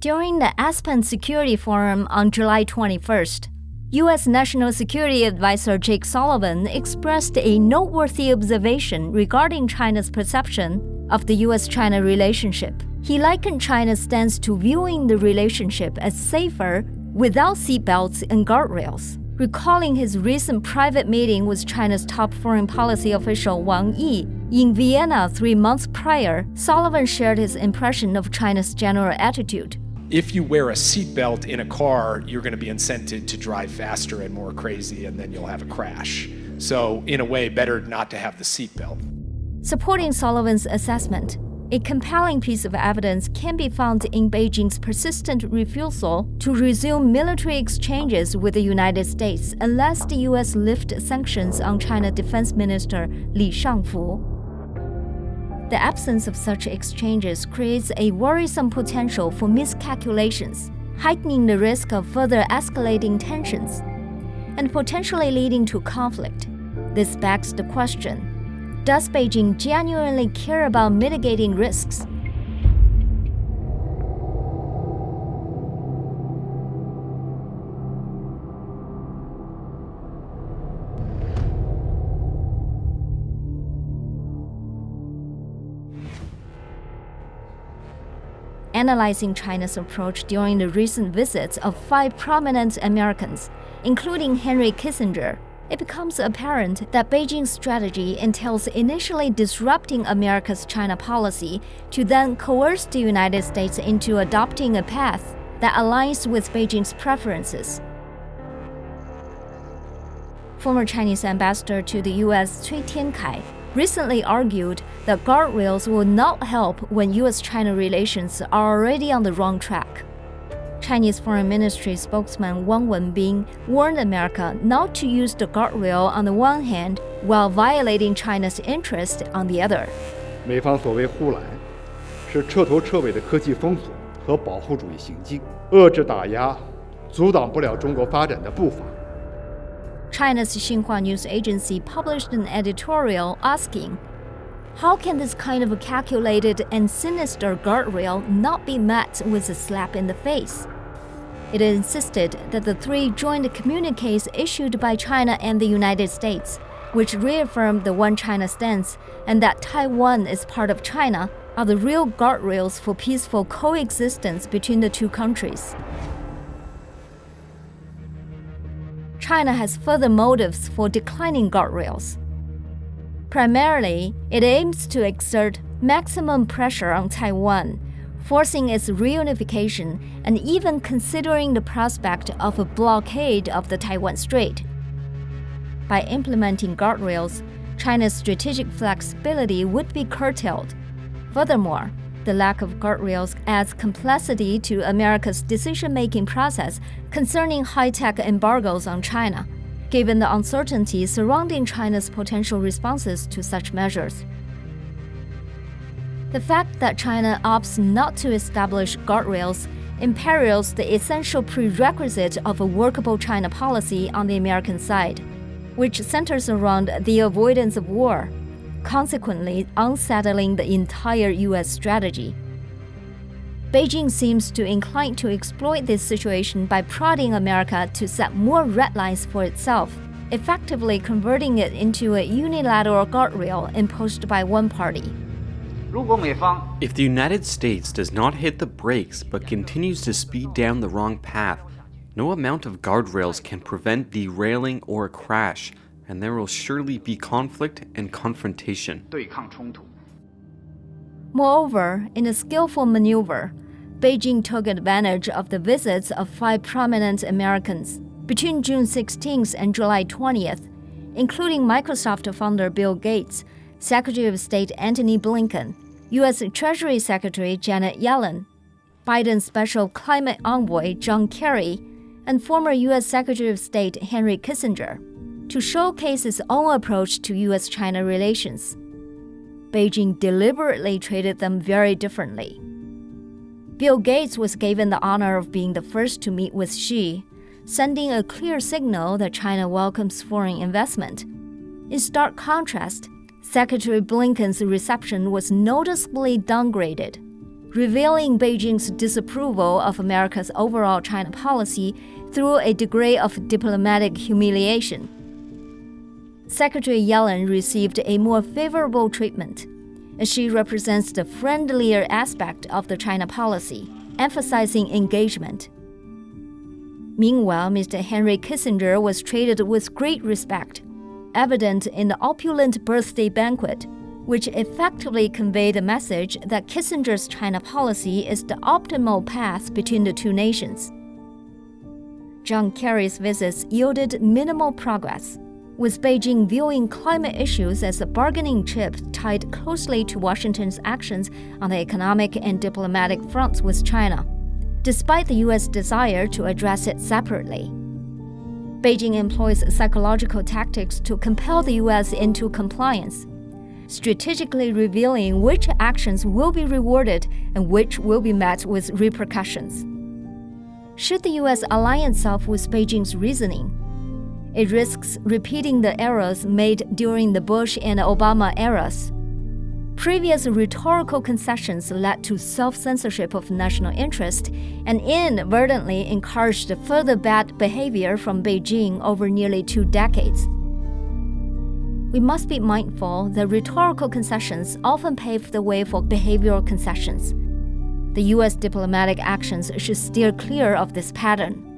During the Aspen Security Forum on July 21st, U.S. National Security Advisor Jake Sullivan expressed a noteworthy observation regarding China's perception of the U.S. China relationship. He likened China's stance to viewing the relationship as safer without seatbelts and guardrails. Recalling his recent private meeting with China's top foreign policy official Wang Yi in Vienna 3 months prior, Sullivan shared his impression of China's general attitude. If you wear a seatbelt in a car, you're going to be incented to drive faster and more crazy, and then you'll have a crash. So, in a way, better not to have the seatbelt. Supporting Sullivan's assessment, a compelling piece of evidence can be found in Beijing's persistent refusal to resume military exchanges with the United States unless the U.S. lift sanctions on China Defense Minister Li Shangfu. The absence of such exchanges creates a worrisome potential for miscalculations, heightening the risk of further escalating tensions, and potentially leading to conflict. This begs the question: does Beijing genuinely care about mitigating risks? Analyzing China's approach during the recent visits of 5 prominent Americans, including Henry Kissinger, it becomes apparent that Beijing's strategy entails initially disrupting America's China policy to then coerce the United States into adopting a path that aligns with Beijing's preferences. Former Chinese ambassador to the U.S. Cui Tiankai recently argued that guardrails will not help when U.S. China relations are already on the wrong track. Chinese Foreign Ministry spokesman Wang Wenbin warned America not to use the guardrail on the one hand while violating China's interest on the other. 美方所谓护栏是彻头彻尾的科技封锁和保护主义行径，遏制打压，阻挡不了中国发展的步伐。 China's Xinhua news agency published an editorial asking, how can this kind of a calculated and sinister guardrail not be met with a slap in the face? It insisted that the 3 joint communiques issued by China and the United States, which reaffirmed the One China stance and that Taiwan is part of China, are the real guardrails for peaceful coexistence between the 2 countries. China has further motives for declining guardrails. Primarily, it aims to exert maximum pressure on Taiwan, forcing its reunification and even considering the prospect of a blockade of the Taiwan Strait. By implementing guardrails, China's strategic flexibility would be curtailed. Furthermore, the lack of guardrails adds complexity to America's decision-making process concerning high-tech embargoes on China, given the uncertainty surrounding China's potential responses to such measures. The fact that China opts not to establish guardrails imperils the essential prerequisite of a workable China policy on the American side, which centers around the avoidance of war, consequently unsettling the entire U.S. strategy. Beijing seems to incline to exploit this situation by prodding America to set more red lines for itself, effectively converting it into a unilateral guardrail imposed by one party. If the United States does not hit the brakes but continues to speed down the wrong path, no amount of guardrails can prevent derailing or a crash, and there will surely be conflict and confrontation. Moreover, in a skillful maneuver, Beijing took advantage of the visits of 5 prominent Americans between June 16th and July 20th, including Microsoft founder Bill Gates, Secretary of State Antony Blinken, U.S. Treasury Secretary Janet Yellen, Biden's Special Climate Envoy John Kerry, and former U.S. Secretary of State Henry Kissinger, to showcase its own approach to U.S. China relations. Beijing deliberately treated them very differently. Bill Gates was given the honor of being the first to meet with Xi, sending a clear signal that China welcomes foreign investment. In stark contrast, Secretary Blinken's reception was noticeably downgraded. revealing Beijing's disapproval of America's overall China policy through a degree of diplomatic humiliation. Secretary Yellen received a more favorable treatment, as she represents the friendlier aspect of the China policy, emphasizing engagement. Meanwhile, Mr. Henry Kissinger was treated with great respect, evident in the opulent birthday banquet, which effectively conveyed the message that Kissinger's China policy is the optimal path between the two nations. John Kerry's visits yielded minimal progress, with Beijing viewing climate issues as a bargaining chip tied closely to Washington's actions on the economic and diplomatic fronts with China, despite the U.S. desire to address it separately. Beijing employs psychological tactics to compel the U.S. into compliance, strategically revealing which actions will be rewarded and which will be met with repercussions. Should the U.S. align itself with Beijing's reasoning, it risks repeating the errors made during the Bush and Obama eras. Previous rhetorical concessions led to self-censorship of national interest and inadvertently encouraged further bad behavior from Beijing over nearly 2 decades. We must be mindful that rhetorical concessions often pave the way for behavioral concessions. The U.S. diplomatic actions should steer clear of this pattern.